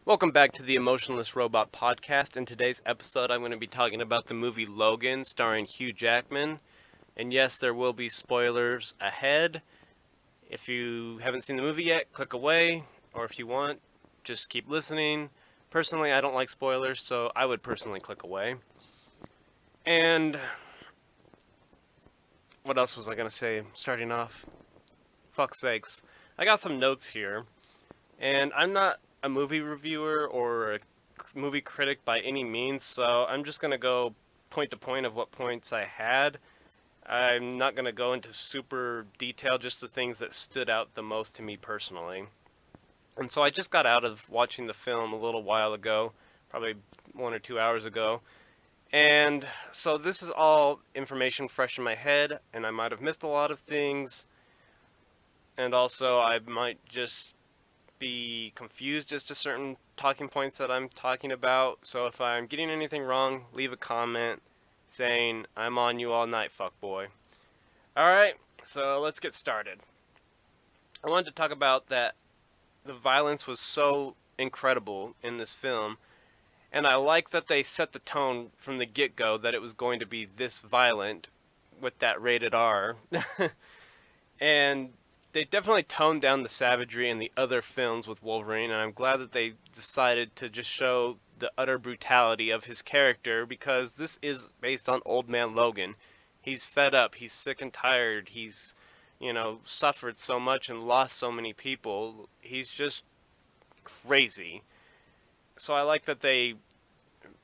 Welcome back to the Emotionless Robot Podcast. In today's episode, I'm going to be talking about the movie Logan, starring Hugh Jackman. And yes, there will be spoilers ahead. If you haven't seen the movie yet, click away. Or if you want, just keep listening. Personally, I don't like spoilers, so I would personally click away. And what else was I going to say starting off? Fuck's sakes. I got some notes here. And I'm not a movie reviewer or a movie critic by any means, so I'm just going to go point to point of what points I had. I'm not going to go into super detail, just the things that stood out the most to me personally. And so I just got out of watching the film a little while ago, probably 1 or 2 hours ago. And so this is all information fresh in my head, and I might have missed a lot of things. And also, I might just be confused as to certain talking points that I'm talking about. So if I'm getting anything wrong, leave a comment saying I'm on you all night, fuckboy. Alright, so let's get started. I wanted to talk about that the violence was so incredible in this film, and I like that they set the tone from the get-go that it was going to be this violent with that rated R. And they definitely toned down the savagery in the other films with Wolverine, and I'm glad that they decided to just show the utter brutality of his character because this is based on Old Man Logan. He's fed up, he's sick and tired, he's, suffered so much and lost so many people. He's just crazy. So I like that they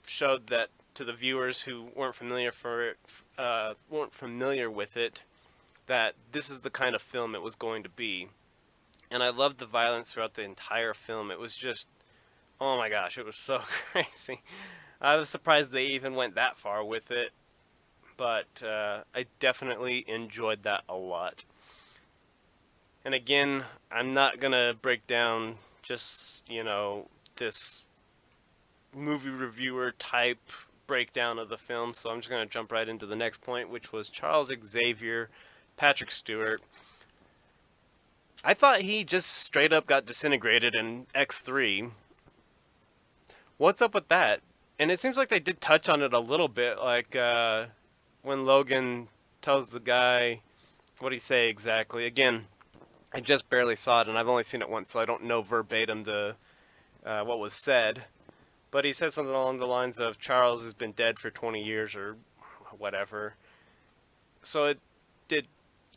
showed that to the viewers who weren't familiar with it, that this is the kind of film it was going to be. And I loved the violence throughout the entire film. It was just, oh my gosh, it was so crazy. I was surprised they even went that far with it, but I definitely enjoyed that a lot. And again, I'm not gonna break down just, this movie reviewer type breakdown of the film, so I'm just gonna jump right into the next point, which was Charles Xavier Patrick Stewart. I thought he just straight up got disintegrated in X3. What's up with that? And it seems like they did touch on it a little bit, like when Logan tells the guy, what did he say exactly? Again, I just barely saw it, and I've only seen it once, so I don't know verbatim the what was said. But he said something along the lines of Charles has been dead for 20 years or whatever. So did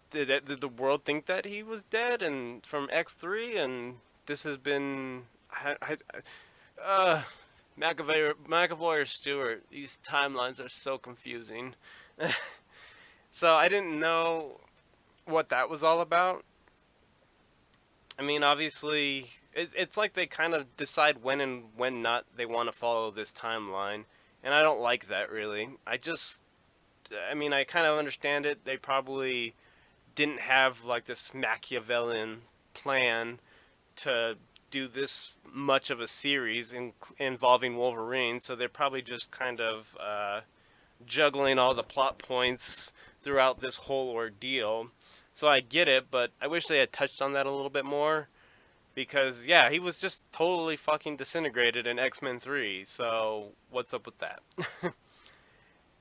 the world think that he was dead and from X3, and this has been uh McAvoy or Stewart, these timelines are so confusing. So I didn't know what that was all about. I mean, obviously, it's like they kind of decide when and when not they want to follow this timeline, and I don't like that really. I mean, I kind of understand it. They probably didn't have like this Machiavellian plan to do this much of a series involving Wolverine, so they're probably just kind of juggling all the plot points throughout this whole ordeal. So I get it, but I wish they had touched on that a little bit more because yeah, he was just totally fucking disintegrated in X-Men 3. So what's up with that?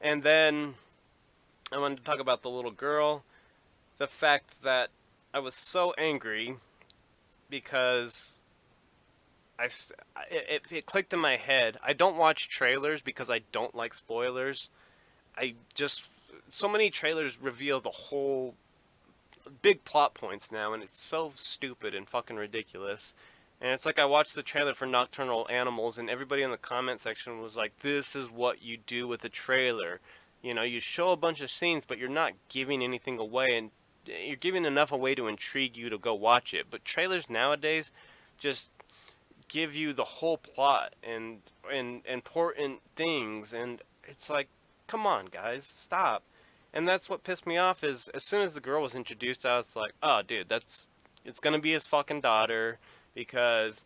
And then I wanted to talk about the little girl, the fact that I was so angry because it clicked in my head. I don't watch trailers because I don't like spoilers. I just so many trailers reveal the whole big plot points now, and it's so stupid and fucking ridiculous. And it's like I watched the trailer for Nocturnal Animals, and everybody in the comment section was like, "This is what you do with a trailer. You show a bunch of scenes, but you're not giving anything away, and you're giving enough away to intrigue you to go watch it. But trailers nowadays just give you the whole plot and important things, and it's like, come on, guys, stop." And that's what pissed me off is as soon as the girl was introduced, I was like, "Oh, dude, it's gonna be his fucking daughter," because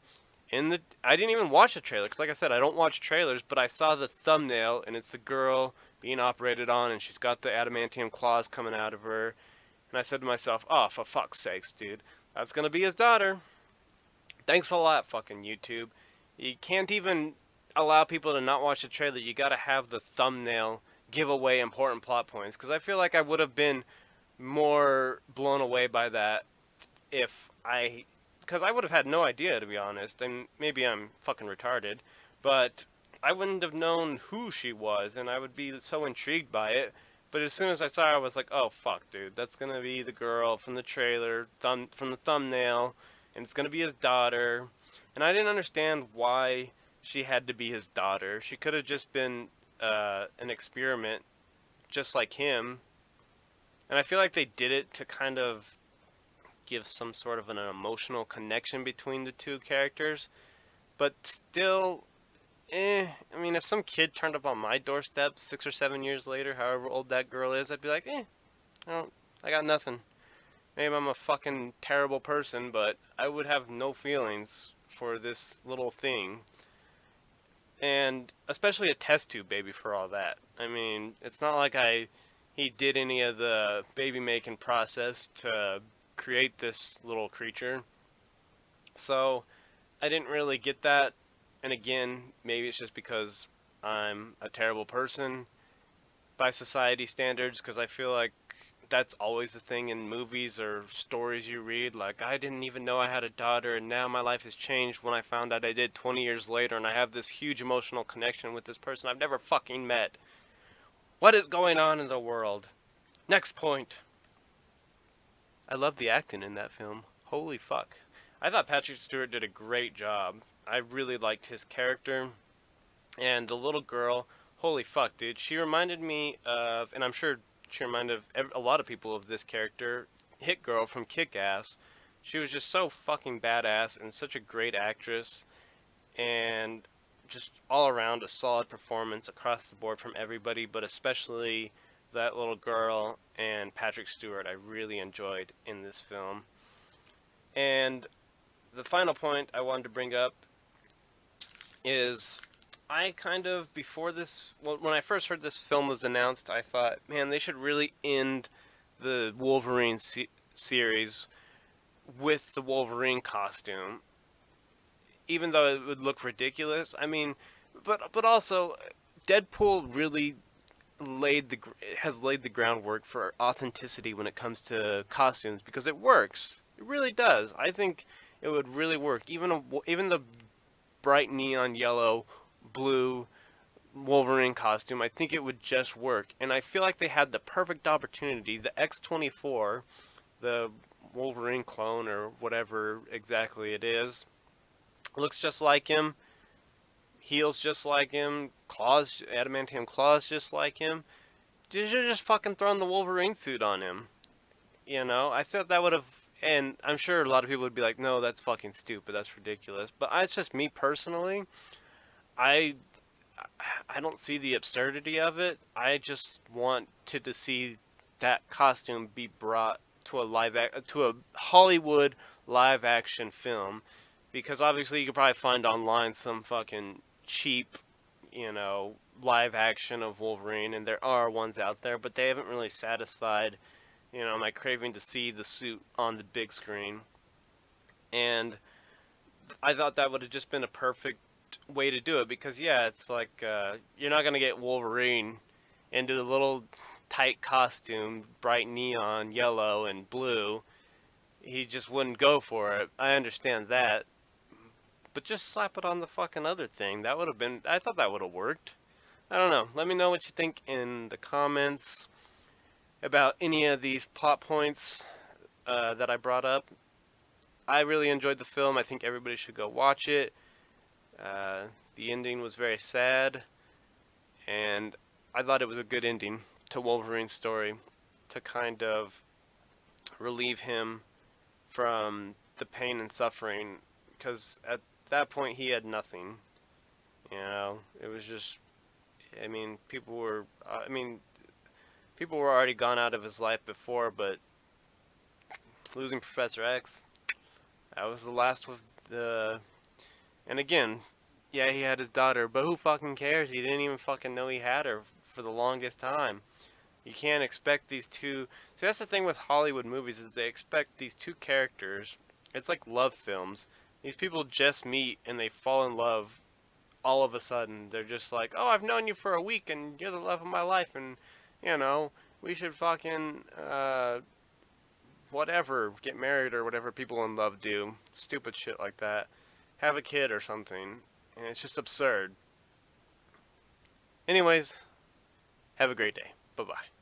I didn't even watch the trailer because, like I said, I don't watch trailers, but I saw the thumbnail and it's the girl being operated on, and she's got the adamantium claws coming out of her, and I said to myself, "Oh, for fuck's sakes, dude, that's gonna be his daughter." Thanks a lot, fucking YouTube. You can't even allow people to not watch the trailer. You gotta have the thumbnail give away important plot points. Because I feel like I would have been more blown away by that if I. Because I would have had no idea, to be honest. And maybe I'm fucking retarded. But I wouldn't have known who she was. And I would be so intrigued by it. But as soon as I saw her, I was like, oh, fuck, dude. That's gonna be the girl from the trailer, from the thumbnail. And it's gonna be his daughter. And I didn't understand why she had to be his daughter. She could have just been an experiment, just like him. And I feel like they did it to kind of give some sort of an emotional connection between the two characters. But still, I mean, if some kid turned up on my doorstep 6 or 7 years later, however old that girl is, I'd be like, I got nothing. Maybe I'm a fucking terrible person, but I would have no feelings for this little thing. And especially a test tube baby for all that. I mean, it's not like he did any of the baby making process to create this little creature. So I didn't really get that. And again, maybe it's just because I'm a terrible person by society standards, because I feel like that's always the thing in movies or stories you read. Like, I didn't even know I had a daughter, and now my life has changed when I found out I did 20 years later, and I have this huge emotional connection with this person I've never fucking met. What is going on in the world? Next point. I love the acting in that film. Holy fuck. I thought Patrick Stewart did a great job. I really liked his character. And the little girl, holy fuck, dude. She reminded me of, and I'm sure she reminded a lot of people of this character, Hit Girl from Kick-Ass. She was just so fucking badass and such a great actress. And just all around a solid performance across the board from everybody, but especially that little girl and Patrick Stewart I really enjoyed in this film. And the final point I wanted to bring up is I kind of, before this, well, when I first heard this film was announced, I thought, man, they should really end the Wolverine series with the Wolverine costume, even though it would look ridiculous. I mean, but also, Deadpool really has laid the groundwork for authenticity when it comes to costumes, because it works. It really does. I think it would really work. Even the bright neon yellow, blue Wolverine costume, I think it would just work. And I feel like they had the perfect opportunity. The X-24, the Wolverine clone or whatever exactly it is, looks just like him, heels just like him, claws, adamantium claws just like him. You should just fucking thrown the Wolverine suit on him. You know, I thought that would have, and I'm sure a lot of people would be like, no, that's fucking stupid, that's ridiculous. But it's just me personally. I I don't see the absurdity of it. I just wanted to see that costume be brought to to a Hollywood live action film, because obviously you could probably find online some fucking cheap, live action of Wolverine, and there are ones out there, but they haven't really satisfied, my craving to see the suit on the big screen. And I thought that would have just been a perfect way to do it, because yeah, it's like you're not gonna get Wolverine into the little tight costume, bright neon yellow and blue. He just wouldn't go for it. I understand that, but just slap it on the fucking other thing. That would have been. I thought that would have worked. I don't know. Let me know what you think in the comments about any of these plot points that I brought up. I really enjoyed the film. I think everybody should go watch it. The ending was very sad, and I thought it was a good ending to Wolverine's story, to kind of relieve him from the pain and suffering, because at that point he had nothing. It was just, I mean, people were already gone out of his life before, but losing Professor X, that was the last of the. And again, yeah, he had his daughter, but who fucking cares? He didn't even fucking know he had her for the longest time. You can't expect these two. See, that's the thing with Hollywood movies, is they expect these two characters. It's like love films. These people just meet and they fall in love all of a sudden. They're just like, oh, I've known you for a week and you're the love of my life, and you know, we should fucking whatever, get married or whatever people in love do. Stupid shit like that. Have a kid or something. And it's just absurd. Anyways, have a great day. Bye-bye.